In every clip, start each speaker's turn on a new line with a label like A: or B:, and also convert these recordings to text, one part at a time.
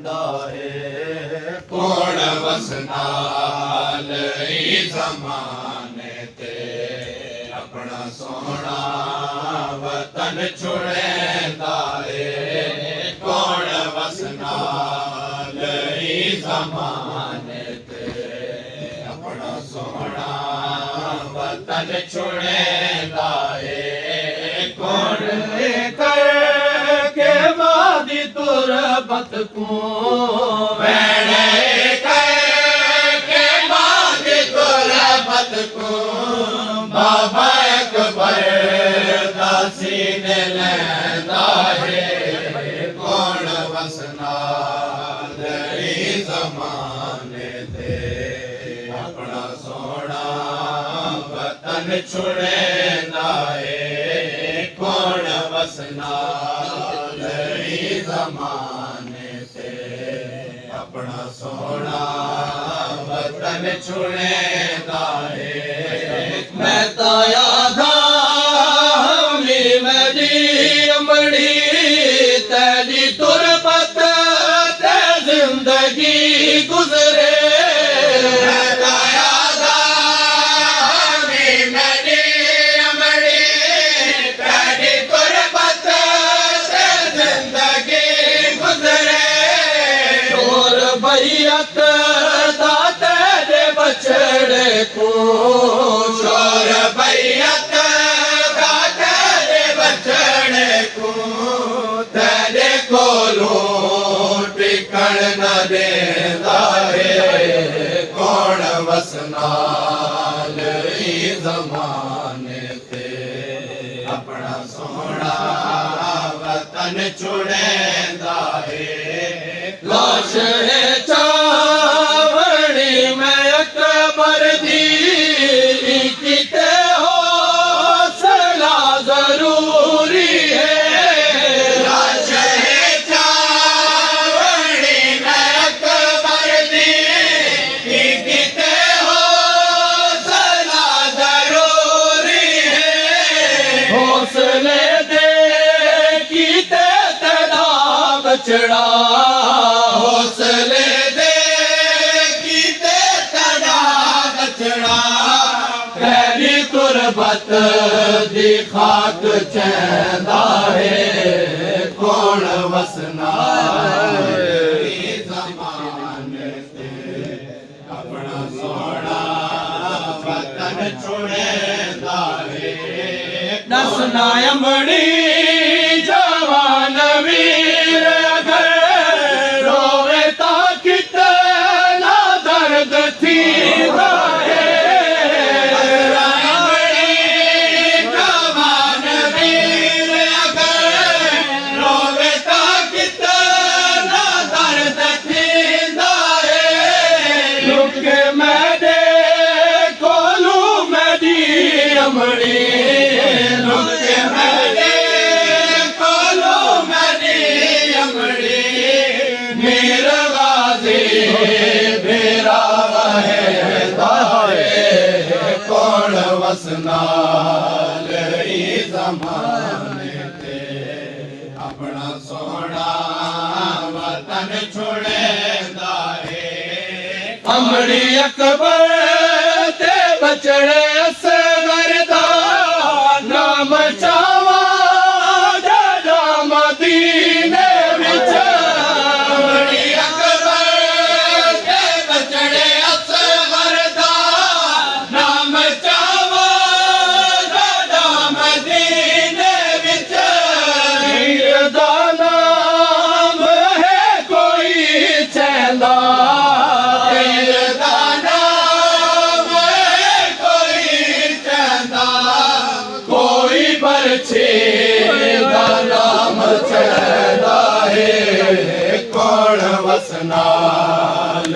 A: छुड़ेंदा है कौन वसनाल ज़माने ते अपना सोना वतन छुड़ेंदा है कौन वसनाल ज़माने ते अपना सोना वतन छुड़ेंदा है कौन करके वादी तुरबत को मैंने करके वादी तुरबत को बाबा अकबर दासी ने लेंदा है कौन वसनाल ज़माने ते अपना सोना वतन छुड़ेंदा है कौन वसनाल ज़माने ते अपना सोना वतन छुड़ेंदा है मैं तो याद हमी मेरी अमड़ी तेरी तुरबत ते जिंदगी गुजरे मैं तो याद हमी मेरी अमड़ी तेरी तुरबत ते जिंदगी गुजरे शोर बैयत दा तेरे बछड़े को शोर बैयत दा तेरे बछड़े को तेरे कोलों टिकण न देंदा है कौन वसनाल ज़माने ते अपना सोना वतन छुड़ेंदा है लाश है चावड़ी में अकबर दी किते हौसला जरूरी है लाश है चावड़ी में अकबर दी किते हौसला जरूरी है हौसले दे किते तेरा बछड़ा हौसले दे किते तेरा बछड़ा तेरी तुरबत दी खाक चैंदा है कौन वसनाल ज़माने ते अपना सोना वतन छुड़ेंदा है दसना अमड़ी जवान वीर अगर रोवे ता कितना दर्द थी है जवान वीर अगर रोवे ता कितना दर्द थी है रुक मैं दे कोलू मेरी अमड़ी रुक मैं दे कोलू मेरी अमड़ी मेरा गाज़ी मेरा है कौन वसनाल ज़माने ते अपना सोना वतन छुड़ेंदा है अमड़ी अकबर ते बछड़े असगर दा नाम चावा जड़ा मदीने विच अमड़ी अकबर ते बछड़े असगर दा नाम चावा जड़ा मदीने विच हीर दा नाम है कोई चैंदा हीर दा नाम है कोई चैंदा कोई बरछे दा नाम चैंदा है कौन वसनाल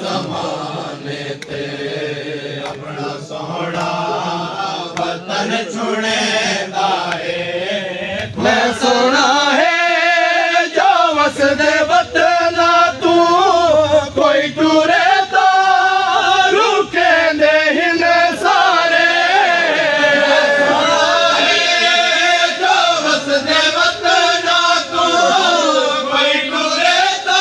A: ज़माने ते अपना सोना वतन छुड़ेंदा है मैं सोना है जो वसदे वतना तू कोई टूरे तो रुके दे हिन सारे जो वसदे वतना तू कोई टूरे तो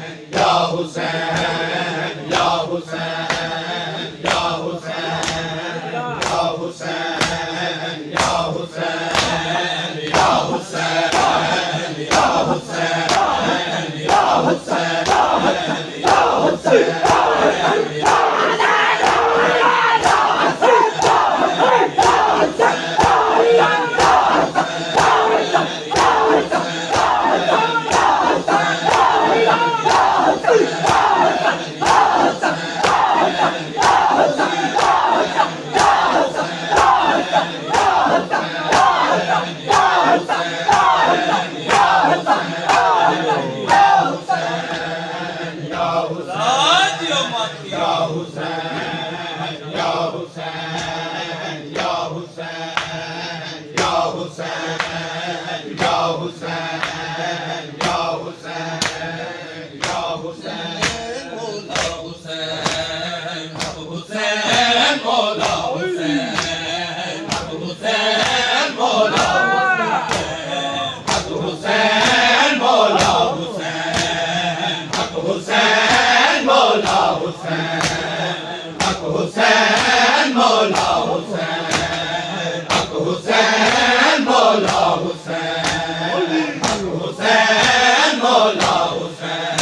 A: मौला हुसैन, हक हुसैन मौला हुसैन, हक हुसैन मौला हुसैन,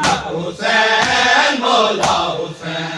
A: हक हुसैन मौला हुसैन।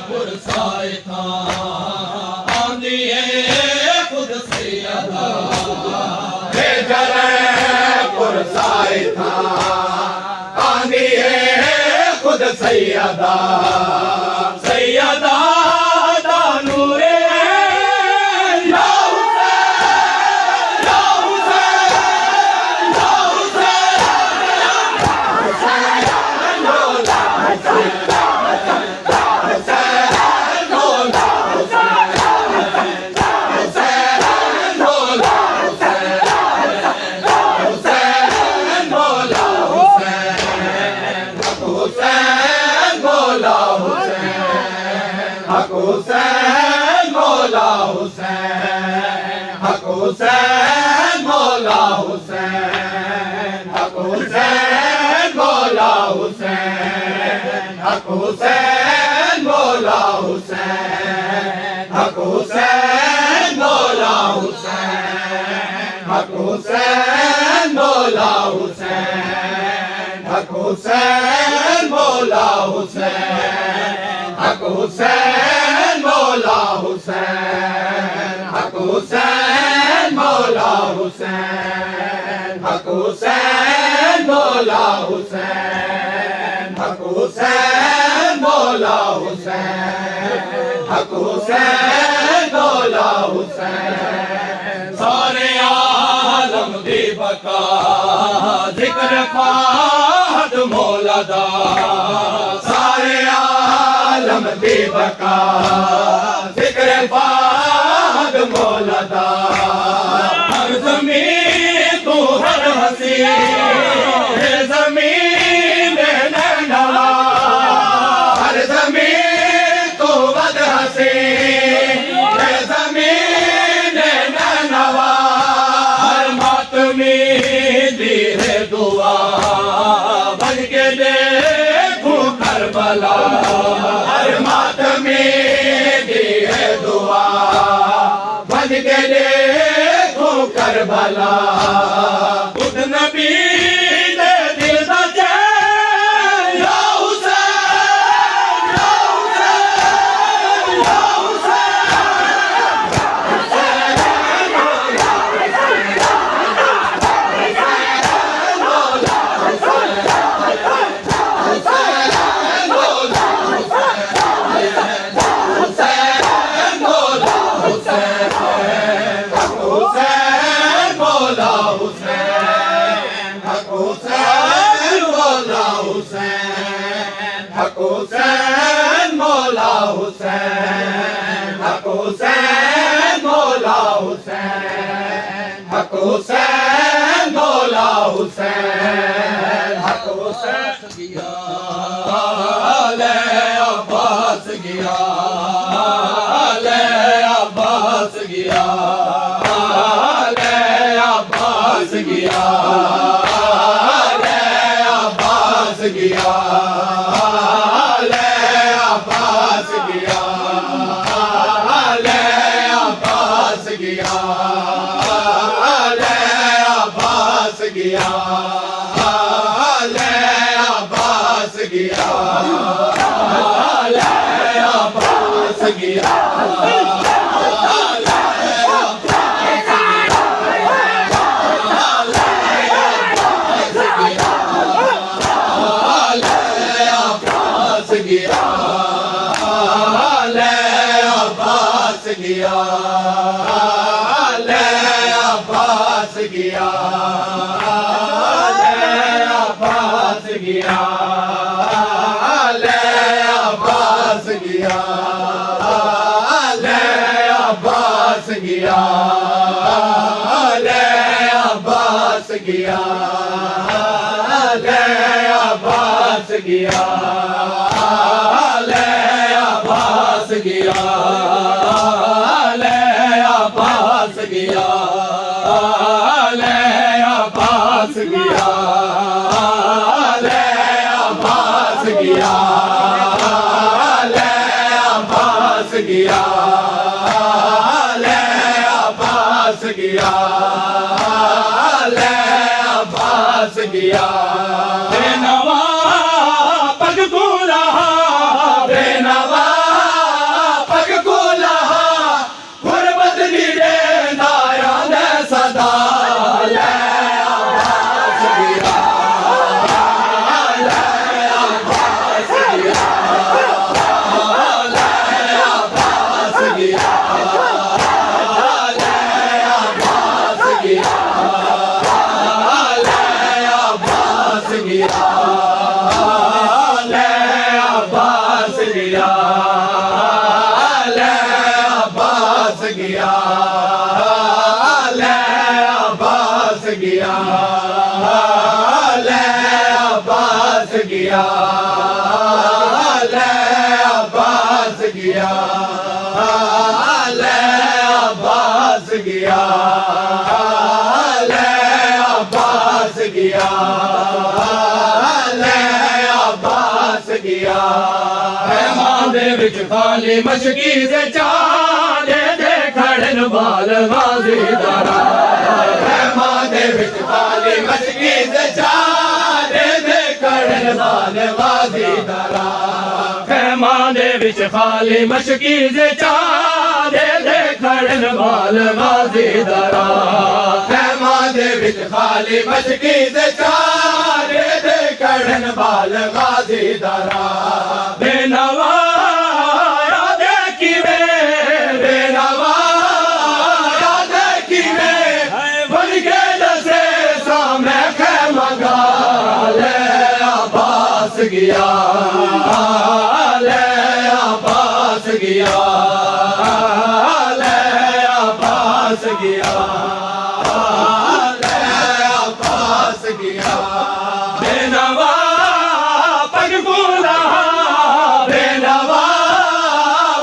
B: पुरसा
A: था आंधी है खुद सैयदा सैयदा दानूरे या हुसैन या हुसैन या हुसैन मौला हुसैन हुसैन मौला हुसैन हक हुसैन मौला हुसैन हक हुसैन मौला हुसैन हक हुसैन मौला हुसैन हक हुसैन मौला हुसैन हक हुसैन मौला हुसैन हक हुसैन मौला हुसैन हक हुसैन मौला हुसैन हक हुसैन मौला हुसैन हक हुसैन मौला हुसैन हक हुसैन मौला हुसैन हक हुसैन मौला हुसैन सारे आलम दी बका जिक्र फाहद मौला दा सारे आलम दी बका जिक्र फाहद मौला दा हर ज़मीन तू हर हसी ज़मीन नवा हर ज़मीन तू बद हसी ज़मीन नवा हर मातमी दी है दुआ बन के देखूं करबला हर मातमी दी है दुआ बन के देखूं करबला खुद नबी दे दिल दा चैन या हुसैन या हुसैन या हक हुसैन मौला हुसैन हक हुसैन मौला हुसैन हक हुसैन मौला हुसैन हक हुसैन गया ले अब्बास गया ले अब्बास गया ले अब्बास गया ले अब्बास गया गया ले अब्बास गया ले अब्बास गया गया ले अब्बास गया ले अब्बास गया ले अब्बास गया ले अब्बास गया ले अब्बास गया ले अब्बास गया ले अब्बास गया ले अब्बास गया ले अब्बास गया ले अब्बास गया ले अब्बास गया ले अब्बास गया ले अब्बास गया बेनवा पग को रहा बेनवा पग को रहा गुरबत दी दे नाया ने सदा ले अब्बास गया गया ले अब्बास गया ले अब्बास गया ले अब्बास गया ले अब्बास गया खैमा दे विच खाली मशकी से चाले दे खड़न बाल गाजी दारा खैमा दे विच खाली मशकी से चाले दे खड़न बाल गाजी दारा खैमा दे विच खाली मशकी से चाले दे खड़न बाल गाजी दारा खैमा दे विच खाली मशकी से चाले दे खड़न बाल गाजी दारा बेनवा गया ले अब्बास गया ले अब्बास गया ले अब्बास गया बेनवा पगबूला बेनवा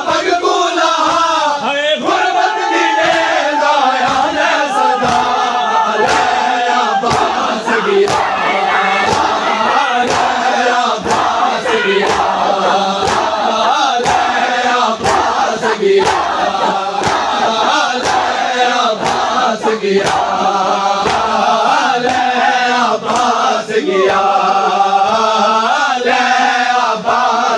A: पगबूला गुरबत दी ने दाया ले सदा ले अब्बास गया गया ले अब्बास गया ले अब्बास गया ले अब्बास गया ले अब्बास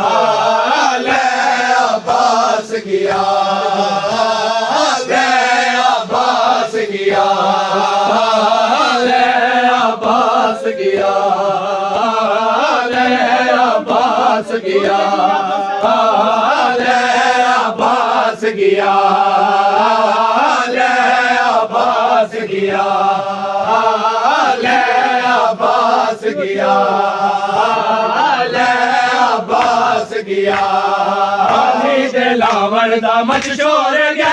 A: गया ले अब्बास गया ले अब्बास गया ले अब्बास गया गया ले अब्बास गया ले अब्बास गया शादी दे लावण दा मशहूर गया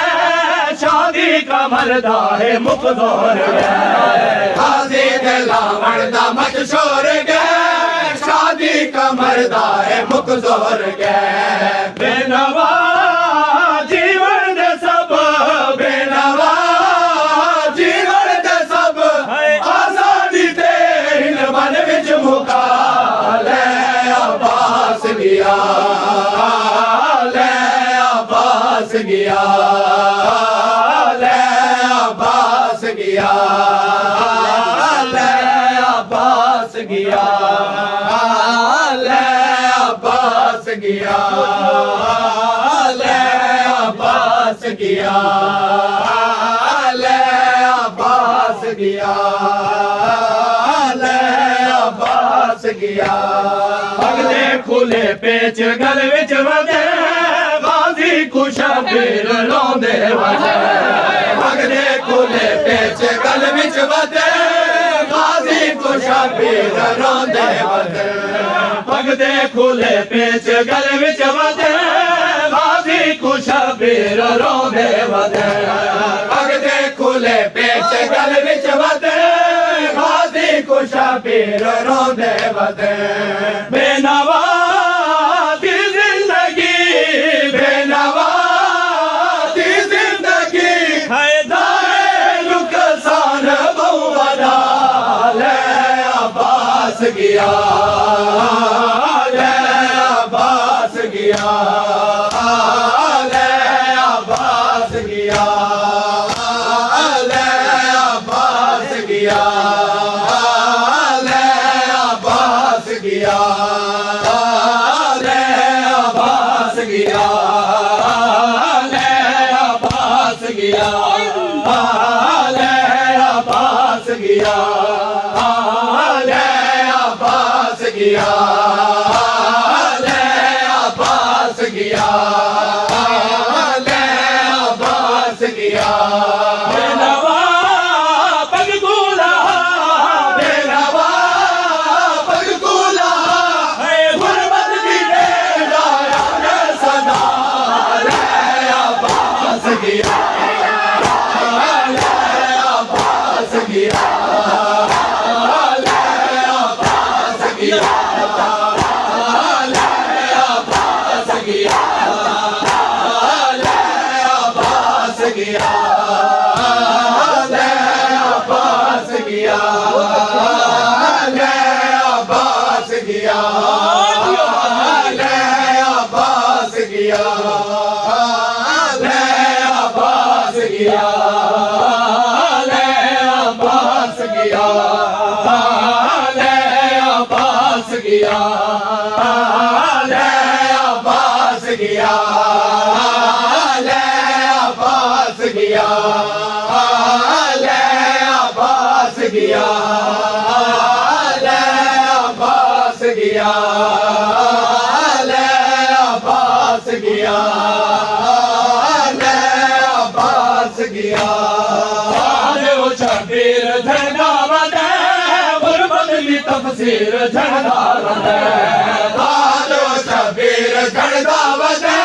A: शादी का मरदा है मुखदौर गया शादी दे लावण दा मशहूर गया शादी का मरदा है मुखदौर गया बेनवा जीवन दे सब बेनवा गया ले अब्बास गया ले अब्बास गया ले अब्बास गया ले अब्बास गया ले अब्बास गया ले अब्बास गया ले अब्बास गया अगले खुले पेच गल विच वदे गाजी खुशबीर रोंदे वदे अगले खुले पेच गल विच वदे गाजी खुशबीर रोंदे वदे अगले खुले पेच गल विच वदे गाजी खुशबीर रोंदे वदे अगले खुले पेच गल विच वदे गाजी खुशबीर रोंदे वदे बेनवा दी जिंदगी बेनवा दी जिंदगी हैदारे नुकसान बहुवदा ले अब्बास गया ले अब्बास गया ले अब्बास गया ले अब्बास गया ले अब्बास गया ले अब्बास गया ले अब्बास गया ले अब्बास गया ले अब्बास गया ले अब्बास गया ले अब्बास गया बेनवा पगबूला बेनवा पगबूला गुरबत दी ने दाया ले सदा ले अब्बास गया ले अब्बास गया ले अब्बास गया ले अब्बास गया ले अब्बास गया ले अब्बास गया ले अब्बास गया ले अब्बास गया ले अब्बास गया ले अब्बास गया ले अब्बास गया ले अब्बास गया ले अब्बास गया ले अब्बास गया शबीर झंडा वदे गुरबत की तफसीर झंडा वदे शबीर झंडा वदे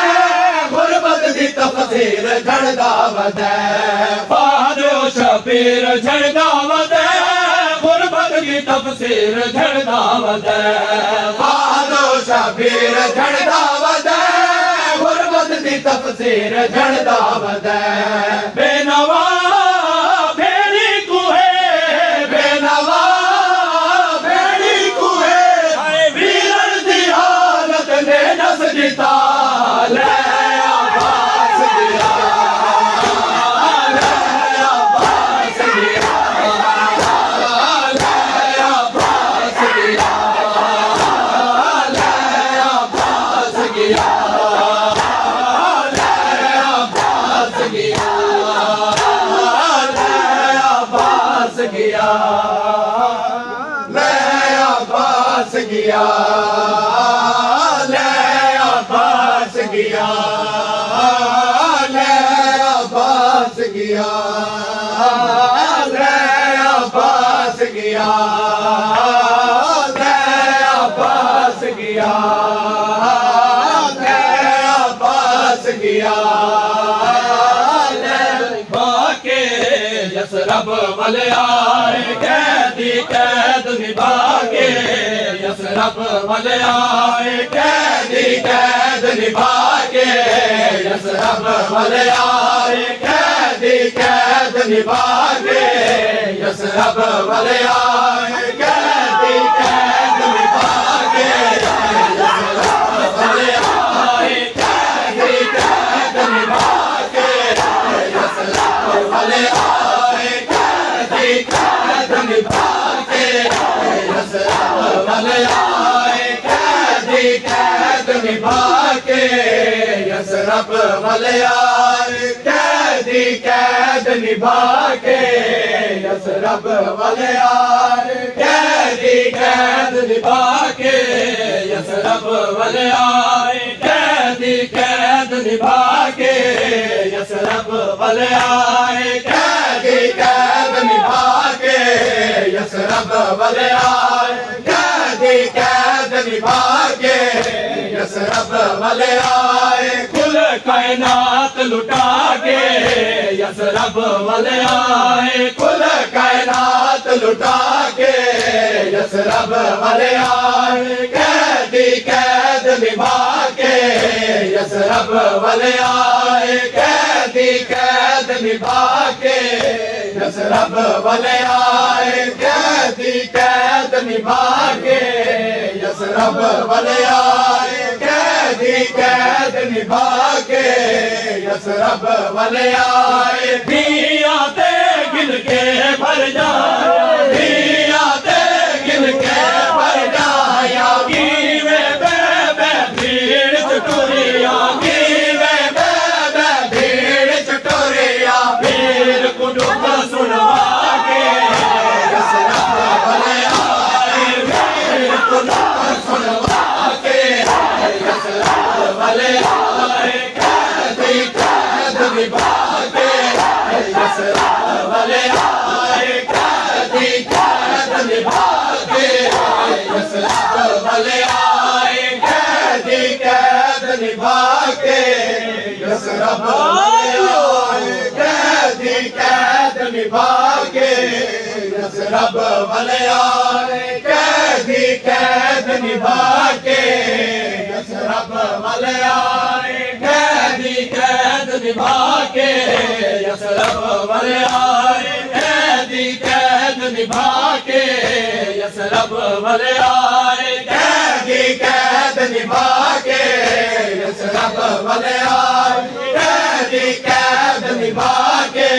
A: गुरबत की तफसीर झंडा वदे शबीर झंडा वदे गुरबत की तफसीर झंडा वदे शबीर झंडा वदे गुरबत की तफसीर झंडा वदे बेनवा गया ले अब्बास गया ले अब्बास गया ले अब्बास गया ले अब्बास गया ले अब्बास गया बाके यसरब वाले आए कैदी कैद निभा के यसरब वाले आए कैदी कैद निभा के यसरब वाले आए कैदी कैद निभा के यसरब वाले आए कैदी कैद निभा के यसरब वाले आए कैदी कैद निभा के यसरब वाले आए कैदी कैद निभा के यसरब वाले आए कैदी कैद निभा के यसरब वाले आए कैदी कैद निभा के यसरब वाले आए कैदी कैद निभा के यसरब वाले आए कैदी कैद निभा के यसरब वाले आए कैदी कैद निभा के यसरब वाले आए कैदी कैद निभा के यसरब वाले आए कुल कायनात लुटा के यसरब वाले आए कुल कायनात लुटा के यसरब वाले आए कैदी कैद निभा के यसरब वाले आए कैदी कैद निभा के यसरब वाले आए कैदी कैद निभा के यसरब वाले आए कैदी कैद निभा के यसरब वाले आए भी आते गिन के भर जाया भी आते गिन के भर जाया कीवे बे भीड़ चटोरिया कीवे बे भीड़ चटोरिया भीड़ कुटुंब सुनवा के यसरब वाले आए भीड़ कुटुंब सुनवा के यसरब वाले आए कैदी कैद निभा के यसरब वाले आए कैदी कैद निभा के यसरब वाले आए कैदी कैद निभा के यसरब वाले आए कैदी कैद निभा के यसरब वाले आए कैदी कैद निभा के यसरब वाले आए कैदी कैद निभा के यसरब वाले आए कैदी कैद निभा के यसरब वाले आए, कैदी कैद निभा के यसरब वाले आए, कैदी कैद निभा के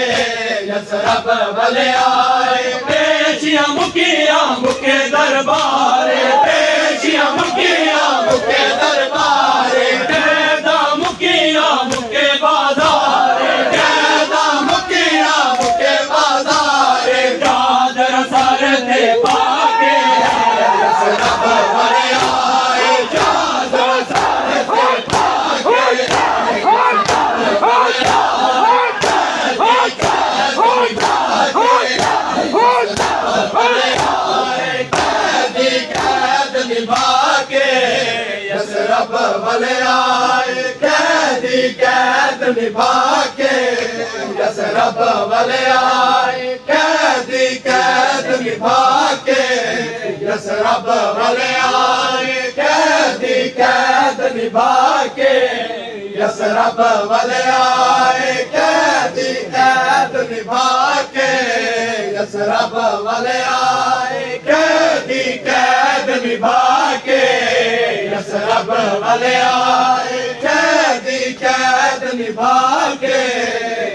A: यसरब वाले आए। पेशियां मुके दरबारे, पेशियां मुके दरबारे, कैदा मुके बाजारे, कैदा मुके बाजारे, चादर सर थे पाके यसरब वाले आए, चादर सर थे पाके यसरब वाले आए, कैदी कैद निभा के यसरब वाले आए, कैदी कैद निभा के यसरब वाले आए, कैदी कैद निभा के यसरब वाले आए, कैदी कैद निभा के यसरब वाले आए, कैदी कैद निभा के यसरब वाले आए, कैदी कैद निभा के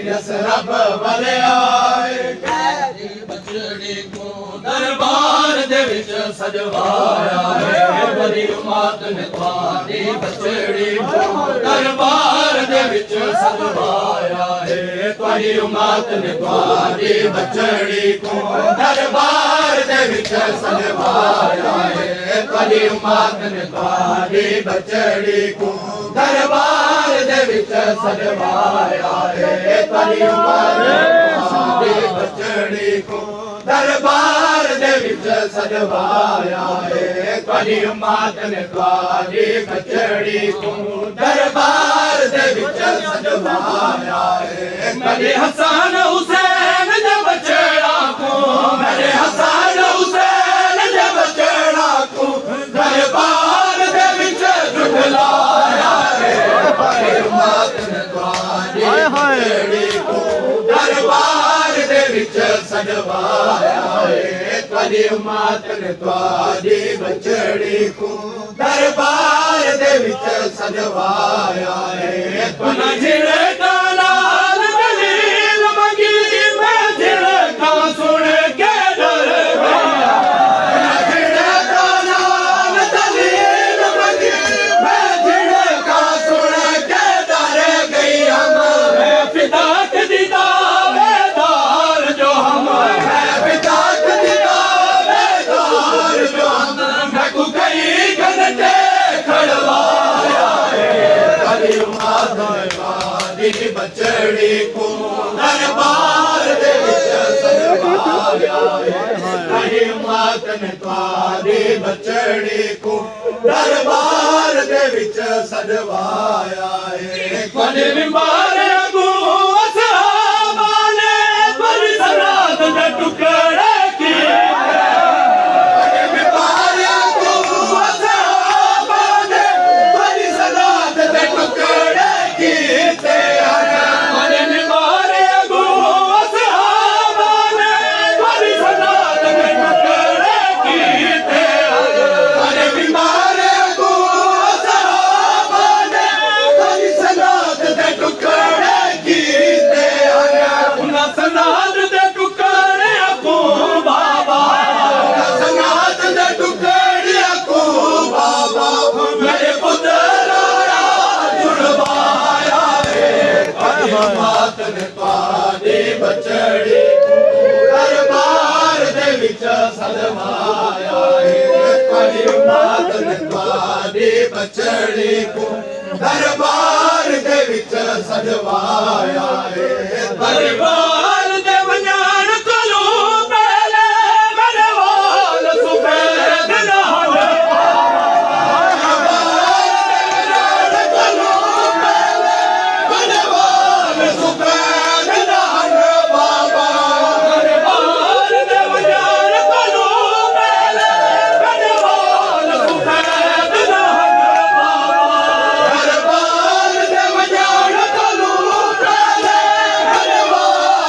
A: यसरब वाले आए। कैदी बचड़ी को दरबार दे विच सजवाया है, बड़ी उम्मत ने तुहाडी बचड़ी को दरबार दे विच सजवाया है, तुहाडी उम्मत ने तुहाडी बचड़ी को दरबार दे विच सजवाया है, तुहाडी उम्मत ने तुहाडी बचड़ी को दरबार दे विच सजवाया है, तुहाडी उम्मत ने तुहाडी बचड़ी को दरबार दे विच सजवाया है, तुहाडी उम्मत ने तुहाडी बचड़ी को दरबार दे विच सजवाया है। मेरे हसन हुसैन दे बचड़ा को, मेरे हसन हुसैन दे बचड़ा को दरबार दे विच झुठलाया है, तुहाडी उम्मत ने तुहाडी बचड़ी को दरबार दे विच सजवाया है, तुहाडी उम्मत ने तुहाडी बचड़ी को दरबार दे विच सजवाया है। तुना झिड़का लाल दलील मंगी, मैं झिड़का सुन के डर गया, झिड़का लाल दलील मंगी, मैं झिड़का सुन के डर गई। मैं फिदाक दी दावेदार जो हम, मैं फिदाक दी दावेदार जो हम, मैं को कई घंटे खड़वाया है, तुहाडी उम्मत ने तुहाडी बचड़ी को दरबार दे विच सजवाया है, तुहाडी उम्मत ने तुहाडी बचड़ी को दरबार दे विच सजवाया है। तुहाडे मिंबर अगू असहाबा ने तुहाडी सरात दे टुकड़े कीते, तुहाडे मिंबर अगू असहाबा ने तुहाडी सरात दे टुकड़े कीते, तुहाडे मिंबर अगू असहाबा ने तुहाडी सरात दे टुकड़े कीते, तुहाडे मिंबर अगू असहाबा ने तुहाडी सरात दे टुकड़े कीते, उन्हां सरात दे टुकड़े को बाबा, उन्हां सरात दे टुकड़े को बाबा, मेरे पुत्रा जुड़वाया है, तुहाडी उम्मत ने तुहाडी बचड़ी को दरबार दे विच सजवाया है, तुहाडी उम्मत ने तुहाडी बचड़ी को दरबार दे विच सजवाया है। दरबार दे वंजाण कोलों पहले मेरे वाल सफेद नाल, दरबार दे वंजाण कोलों पहले मेरे वाल सफेद नाल बाबा, दरबार दे वंजाण कोलों पहले मेरे वाल सफेद नाल बाबा, दरबार दे वंजाण कोलों पहले मेरे वाल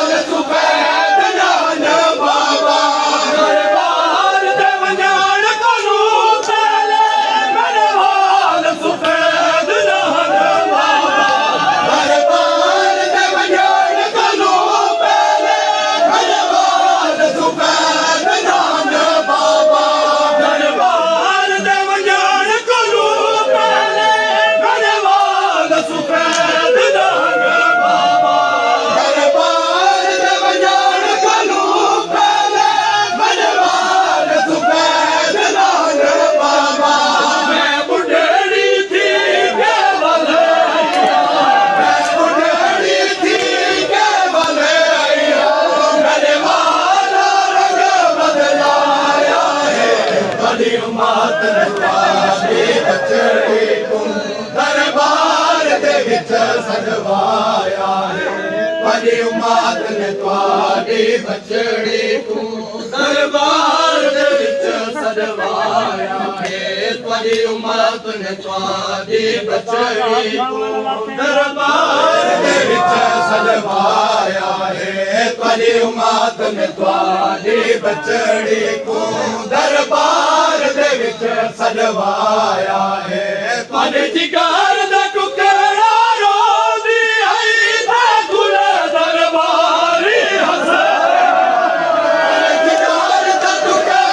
A: मातन स्वामी बचड़ी को दरबार दे विच सजवाया है बड़ी मातन स्वामी बचड़ी को दरबार दे विच सजवाया है बड़ी मातन स्वामी बचड़ी को दरबार दे विच सजवाया है बड़ी मातन स्वामी बचड़ी को दरबार दे विच सजवाया है तुहाडे जिगर दा टुकड़ा रोंदी आई ते गुल दरबारी हसे जिगर दा टुकड़ा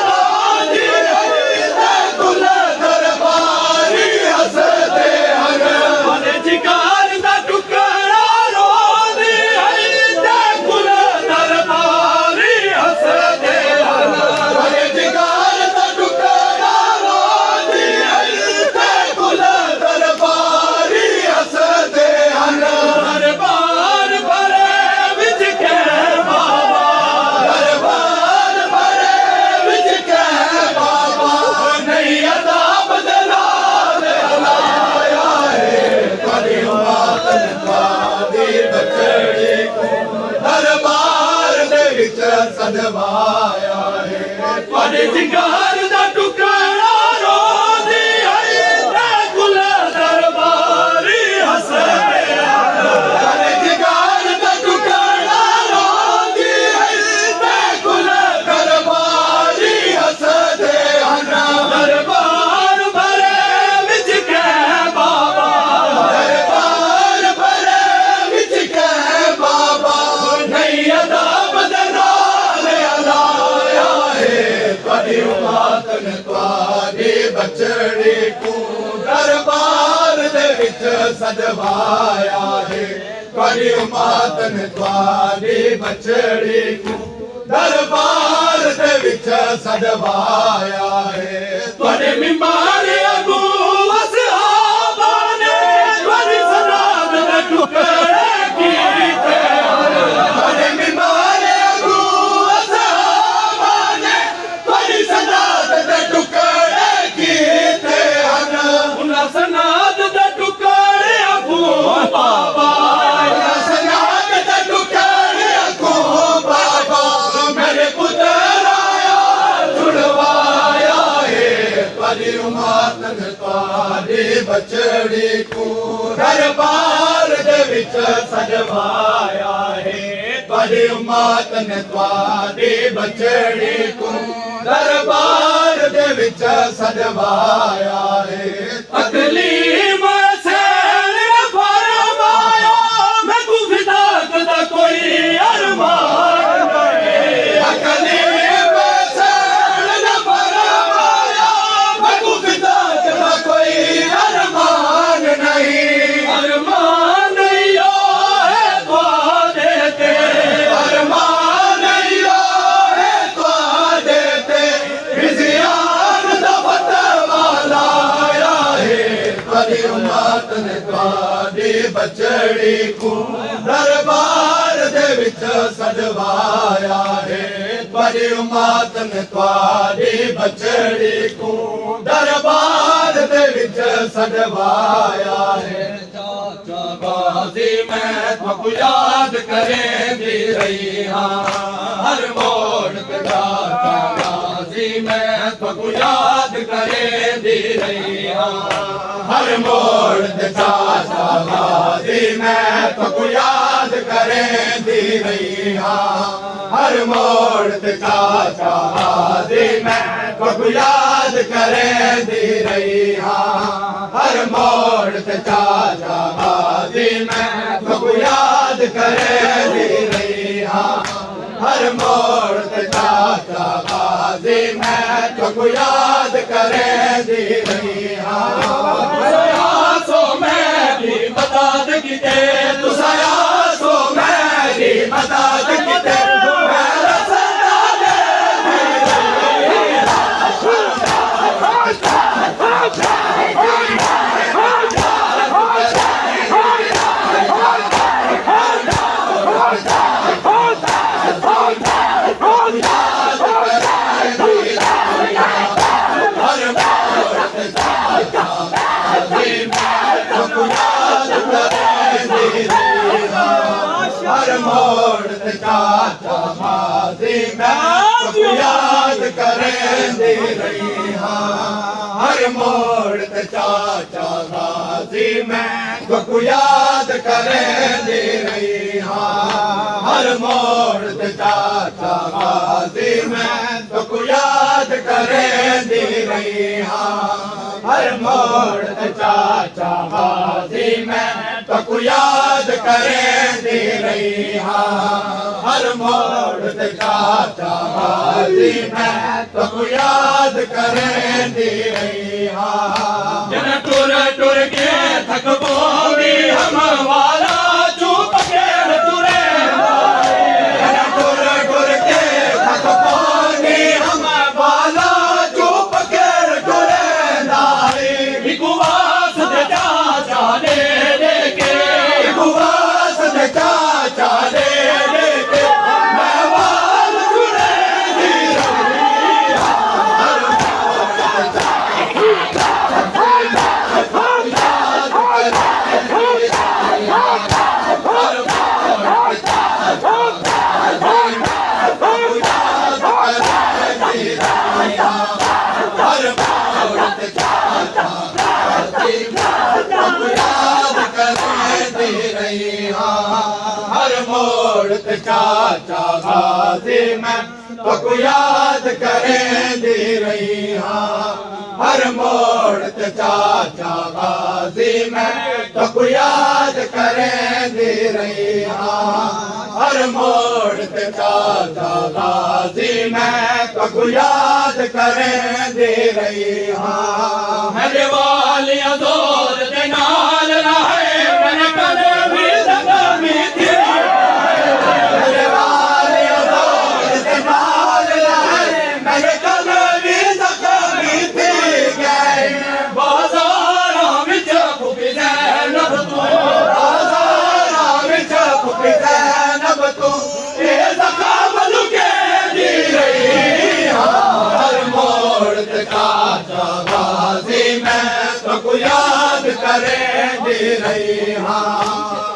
A: रोंदी आई ते गुल दरबारी हसदे हन तुहाडे जिगर दा टुकड़ा रोंदी आई ते गुल दरबारी हसदे हन तुहाडे जिगर दा टुकड़ा रोंदी आई ते गुल दरबारी हसदे हन दरबार भरे विच कै बाबा दरबार भरे विच कै बाबा नहीं अदाब दे नाल हलाया है बड़ी मातन स्वामी बचड़ी को दरबार दे विच सजवाया है बड़ी जिगर दा टुकड़ा रोंदी आई ते गुल दरबारी हसदे हन जिगर दा टुकड़ा रोंदी आई ते गुल दरबारी हसदे हन दरबार भरे विच कै बाबा दरबार भरे विच कै बाबा नहीं अदाब दे नाल हलाया है बड़ी मातन स्वामी बचड़ी को दरबार दे विच सजवाया है बड़ी मातन स्वामी बचड़ी को दरबार दे विच सजवाया है तुहाडे मिंबर अगू असहाबा ने तुहाडी सनात दे टुकड़े कीते तुहाडे मिंबर अगू असहाबा ने तुहाडी सनात दे टुकड़े कीते हन उन्हां सनात दे टुकड़े अगू बाबा उन्हां सनात दे टुकड़े अगू बाबा मेरे पुत्र आया छुड़वाया है बड़ी मातन स्वामी बचड़ी को दरबार दे विच सजवाया है बड़ी मातन स्वामी बचड़ी को दरबार दे विच सजवाया है तकलीफ सैन ने फरमाया मैं को फिदाक दा कोई अरमान नहीं तकलीफ सैन ने फरमाया मैं को फिदाक दा कोई अरमान नहीं अरमान नहीं है तुहाडे ते अरमान नहीं है तुहाडे ते रिज़ियान दा फतवा लाया है बड़ी मातन स्वामी बचड़ी को दरबार दे विच सजवाया है बड़ी मातन स्वामी बचड़ी को दरबार दे विच सजवाया है चाचा गाजी मैं तुमको याद करेंदी रही हाँ हर मोड़ पे चाचा गाजी मैं तुमको याद करेंदी रही हाँ हर मोड़ पे चाचा गाजी मैं तुमको याद करेंदी रही हाँ हर मोड़ पे चाचा गाजी मैं तुमको याद करेंदी रही हाँ हर मोड़ पे चाचा गाजी मैं तुमको याद करेंदी रही हाँ हर मोड़ पे चाचा गाजी मैं तुमको याद करेंदी रही हाँ सो मैं भी मदद किते तुसाया सो मैं भी मदद किते मेरा सदा दे हर तू याद करेंदी रही हाँ हर मोड़ ते चाचा गाजी मैं तू याद करेंदी रही हाँ हर मोड़ ते चाचा गाजी मैं तू याद करेंदी रही हाँ हर मोड़ ते चाचा गाजी मैं तू याद करेंदी रही हाँ हर मोड़ ते चाचा गाजी मैं तू याद करेंदी रही हाँ जन टुर टुर के थक पोगी हम वाला चुप के तुरे जन टुर टुर के थक पोगी हम वाला चुप के तुरे दाई विकुवास दे चाचा दे के विकुवास दे चाचा दे के मैं वाल तुरे दी रही हर मोड़ ते चाचा गाजी मैं तू याद करेंदी रही हाँ हर मोड़ ते चाचा गाजी मैं तू याद करेंदी रही हाँ हर मोड़ ते चाचा गाजी मैं तू याद करेंदी रही हाँ मेरे वालिया दौर दे नाल रहे मैंने कदे भी ज़ख्मी थी मेरे वालिया दौर दे नाल रहे मैंने कदे भी ज़ख्मी थी गए बाज़ारां विच फुकी ज़ैनब तू बाज़ारां विच फुकी ज़ैनब तू ये ज़ख़म लुके दी रही हर मोड़ ते चाचा गाजी मैं तू याद करेंदी रही हाँ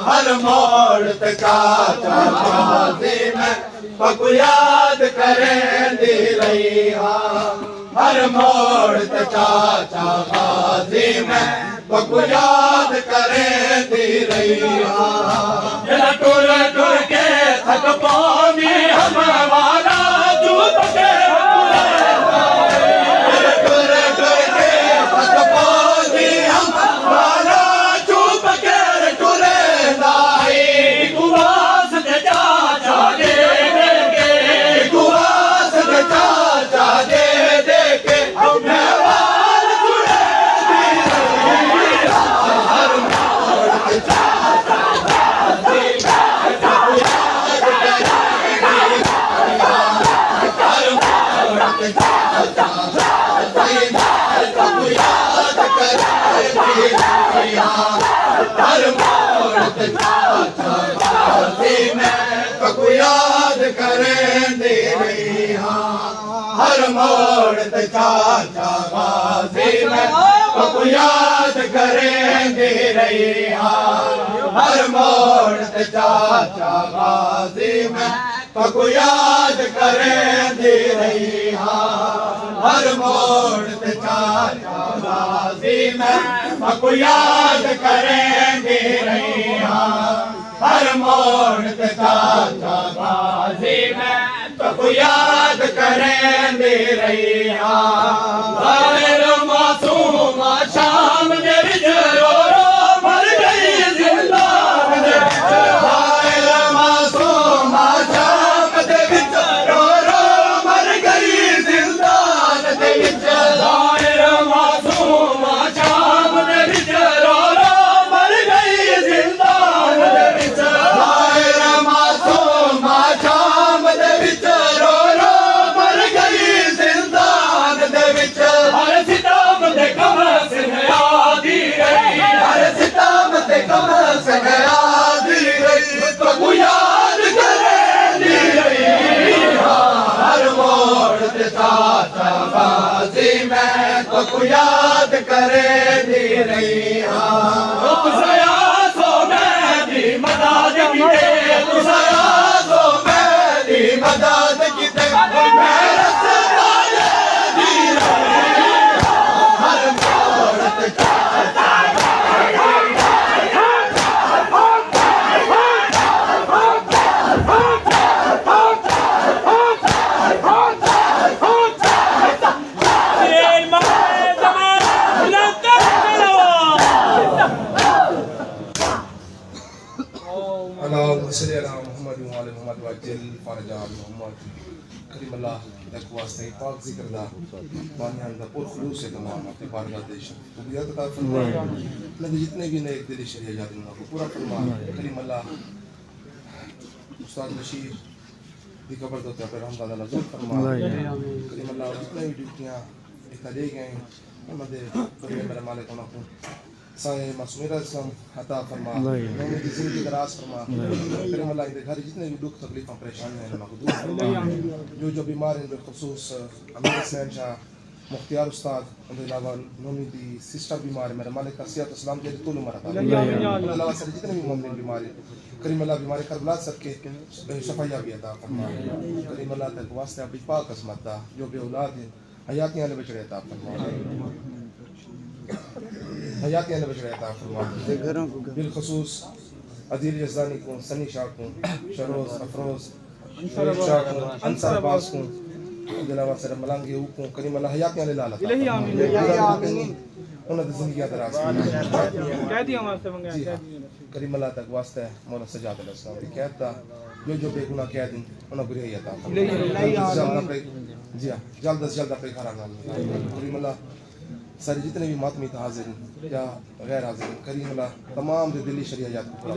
A: हर मोड़ ते चाचा गाजी मैं तू याद करेंदी रही हाँ हर मोड़ ते चाचा गाजी मैं तू याद करेंदी रही हाँ जरा टुर टुर के थक पानी हम वाला चुप के टुर टुर के थक पानी हम वाला चुप के टुरे दाई कुवास दे चाचा दे के कुवास दे चाचा दे के मैं वाल टुरे दी रही हर मोड़ ते चाचा गाजी तू याद करेंदी हर मोड़ ते चाचा गाजी तू याद करेंदी हर मोड़ ते चाचा गाजी मैं तू याद करेंदी रही हाँ हर मोड़ ते चाचा गाजी मैं तू याद करेंदी रही हाँ हर मोड़ ते चाचा गाजी मैं तू याद करेंदी रही हाँ हर मोड़ ते चाचा गाजी मैं तू याद करेंदी रही हाँ हर मोड़ ते चाचा गाजी मैं तू याद करेंदी रही हाँ ज़ाहिर मासूम शाम दे विच रो रो मर गई जिंदान दे विच ज़ाहिर मासूम शाम दे विच रो रो मर गई जिंदान दे विच ज़ाहिर मासूम शाम दे विच रो रो मर गई जिंदान दे विच ज़ाहिर मासूम शाम दे विच रो रो मर गई जिंदान दे विच हर सितम दे कमर से यादी रही हर सितम दे कमर से यादी रही तू याद करेंदी रही हर मोड़ ते चाचा गाजी मैं तू याद करेंदी रही हाँ सो मेरी मदद की दे मदद की दे
B: करीम अल्लाह तक वास्ते पाक जिक्र दा बानियान दा पुर खुलूस से तमाम अपने बारगाह दे कबूलियत अता फरमा नबी जितने भी नेक दिल शरीय याद को पूरा फरमा करीम अल्लाह उस्ताद बशीर दी कब्र दो ते रहमत अल्लाह नज़र फरमा करीम अल्लाह जितने भी ड्यूटियां इतना दे गए उन्होंने पूरे मेरे मालिक उनको साए मासूमियत से अता फरमा उन्होंने जिंदगी दराज फरमा करीम अल्लाह इनके घर जितने भी दुख तकलीफ परेशानियां हैं उनको दूर फरमा जो बीमार हैं बिलखुसूस अमीर हुसैन शाह मुख्तियार उस्ताद उनके अलावा नोमी दी सिस्टर बीमार है मेरे मालिक का सियात इस्लाम के तूल उम्र अता उनके अलावा सारे जितने भी मोमिन बीमार हैं करीम अल्लाह बीमारी करबला सबके शफाया भी अता फरमा करीम अल्लाह तक वास्ते अपनी पाक किस्मत दा जो बे औलाद हैं हयातियां ले बचड़े अता फरमा हयातियां ने बचड़े अता फरमा बिलखुसूस अदील जज़ानी को सनी शाह को शरोज अफरोज शाह को अंसार अब्बास को दिलावा सर मलंगे को करीम अल्लाह हयातियां ले लाला इलाही आमीन उन्हें जिंदगी दराज कह दिया वास्ते मंगाया करीम अल्लाह तक वास्ते मौला सजाद अलैहिस्सलाम की कहता जो बेगुनाह कह दिन उन्हें बुरी अता इलाही जी हाँ जल्द से जल्द अपने घर आना करीम अल्लाह सारे जितने भी मातमी हाजिर या गैर हाजिर करीम अल्लाह तमाम दिली शरीयत को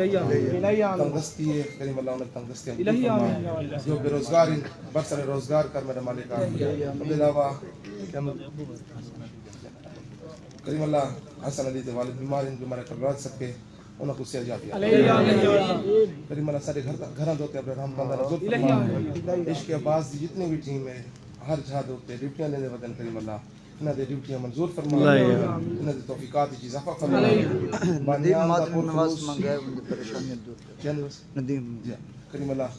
B: तंगदस्ती है करीम अल्लाह उन्हें तंगदस्ती जो बेरोजगार बरसर रोजगार कर मेरे मालिक उसके अलावा करीम अल्लाह हसन अली के वालिद बीमार इन बीमार करवा सके उनको से जाती है करीम अल्लाह सारे घर दोते अपने राम बंदा रसूल इसके बाद जितनी भी टीम है हर जगह दोते ड्यूटियां लेने वतन करीम अल्लाह इन्हें दे ड्यूटियां मंजूर फरमा इन्हें दे तौफीकात की इजाफा फरमा बानियान दा नवाज मंगाए उनकी परेशानियां दूर नदीम जी करीम अल्लाह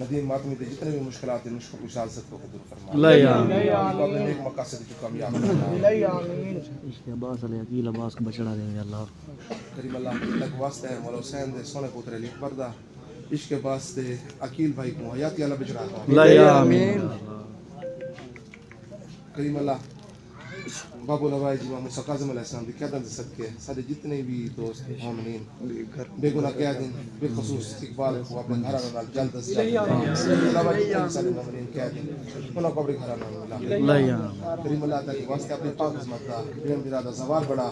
B: नदीम मातमी दे जितने भी मुश्किलात हैं मुश्किल कुशाल से को दूर फरमा अपने नेक मकासद को कामयाब फरमा आमीन इसके अब्बास अली अकील अब्बास को बचड़ा दे अल्लाह करीम अल्लाह तक वास्ते है मौला हुसैन दे सोने पुत्र अली अकबर दा इसके वास्ते अकील भाई को हयाती अल्लाह बचड़ा आमीन करीम अल्लाह बाबू लवाई जी मूसा काज़िम अलैहिस्सलाम की क़यादत से सदके सारे जितने भी दोस्त मोमिनीन बेगुनाह क़यादीन बिलखुसूस इकबाल को अपने घर आना जल्द से जल्द लवाई सारे मोमिनीन क़यादीन उन्हें अपने घर आना मिला करीम अल्लाह तक वास्ते अपने पाक किस्मत दा प्रेम बिरादा ज़वाल बड़ा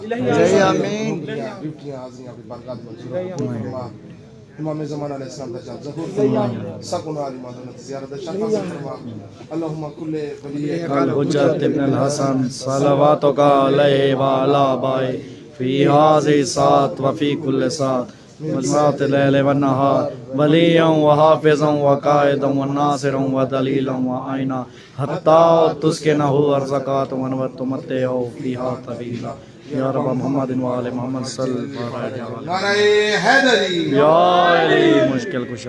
B: आमीन ड्यूटियां हाज़िरियां अपनी बरकत मंजूर फरमा इमाम ज़मान अलैहिस्सलाम दा जल्द ज़हूर फरमा सकुना इमाम दा ज़ियारत शरफ फरमा अल्लाहुम्मा कुल्ले वली
C: कल हुज्जत इब्न अल हसन सलवातुका अलैहि व अला बाई फी हाज़ि सात व फी कुल्ल सात वसात लैल व नहार वलियन व हाफिज़न व काइदन व नासिरन व दलीलन व आइना हत्ता तुस्किनहु अर्ज़कात व तुमत्तिउ फीहा तवीला या रब मोहम्मद व आले मोहम्मद सल्लल्लाहु अलैहि व सल्लम
B: नारे हैदरी
C: या अली मुश्किल कुशा